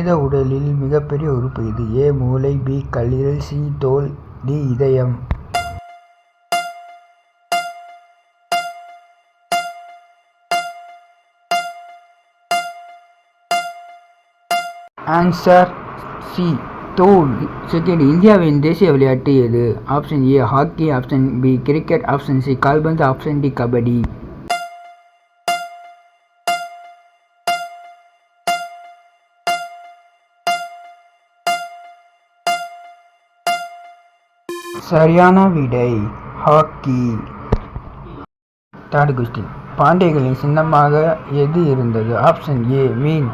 மனித உடலில் மிகப்பெரிய உறுப்பு இது? ஏ மூளை, பி கல்லீரல், சி தோல், டி இதயம். ஆன்சர் சி தோல். செகண்ட், இந்தியாவின் தேசிய விளையாட்டு எது? Option A hockey, option B cricket, option C கால்பந்து, ஆப்ஷன் டி கபடி. சரியான விடை ஹாக்கி. தேர்ட் கொஸ்டின், பாண்டியர்களின் சின்னமாக எது இருந்தது? ஆப்ஷன் ஏ மீன்,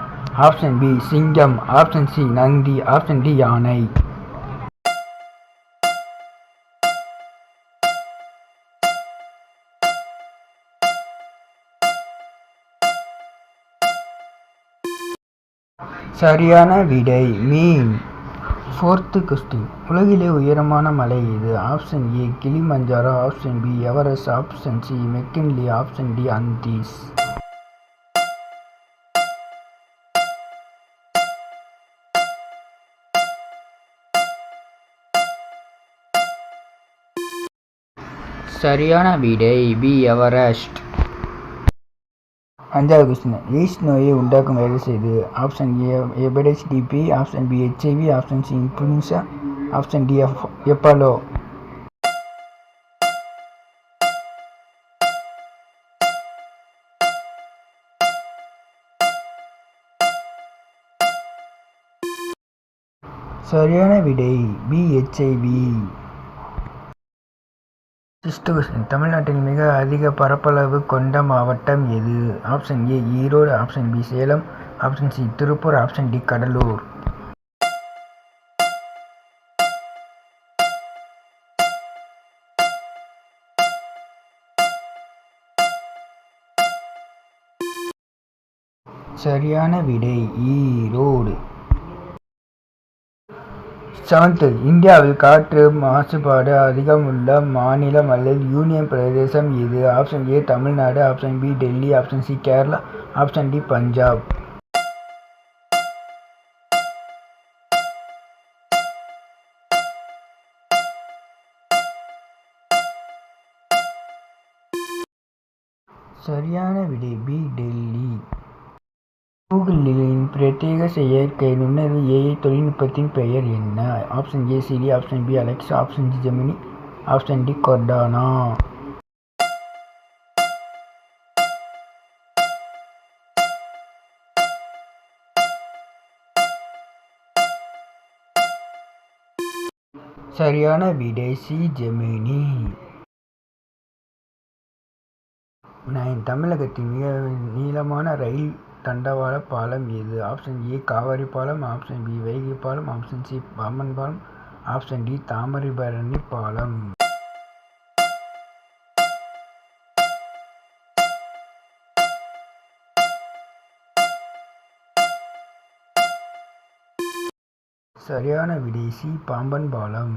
ஆப்ஷன் பி சிங்கம், option C Nandi, option D யானை. சரியான விடை மீன். ஃபோர்த்து கொஸ்டின், உலகிலே உயரமான மலை எது? Option A Kilimanjaro, option B Everest, option C McKinley, option D Andes. சரியான விடை பி எவரெஸ்ட். அஞ்சாவது கொஸ்டின், எய்ட்ஸ் நோயை உண்டாக்கும் வைரஸ் எது? Option A hepatitis TB, option B HIV, option C influenza, option D Ebola. சரியான விடை பி HIV. சிக்ஸ்த் கொஸ்டின், தமிழ்நாட்டின் மிக அதிக பரப்பளவு கொண்ட மாவட்டம் எது? Option A Erode, option B Salem, option C Tiruppur, option D Cuddalore. சரியான விடை ஈரோடு. செவன்த், இந்தியாவில் காற்று மாசுபாடு அதிகமுள்ள மாநிலம் அல்லது யூனியன் பிரதேசம் எது? Option A Tamil Nadu, option B Delhi, option C Kerala, option D Punjab. சரியான விடை பி டெல்லி. கூகுளின் பிரத்யேக செயற்கை நுண்ணறிவு AI தொழில்நுட்பத்தின் பெயர் என்ன? Option A Siri, option B Alexa, option C Gemini, option D Cortana. சரியான விடை சி ஜெமினி. 9, தமிழகத்தின் மிக நீளமான ரயில் தண்டவாள பாலம் எது? ஆப்ஷன் ஏ காவிரி பாலம், ஆப்ஷன் பி வைகை பாலம், ஆப்ஷன் சி பாம்பன் பாலம், ஆப்ஷன் டி தாமிரபரணி பாலம். சரியான விடை சி பாம்பன் பாலம்.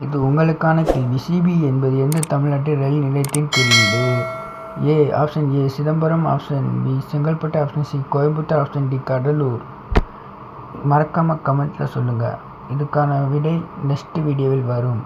இது உங்களுக்கான கேள்வி. சிபி என்பது எந்த தமிழ்நாட்டு ரயில் நிலையத்தின் குறியீடு? A option A Chidambaram, option B Chengalpattu, option C Coimbatore, option D Cuddalore. மறக்காம கமெண்ட்ல சொல்லுங்க. இதுக்கான விடை நெக்ஸ்ட் வீடியோவில் வரும்.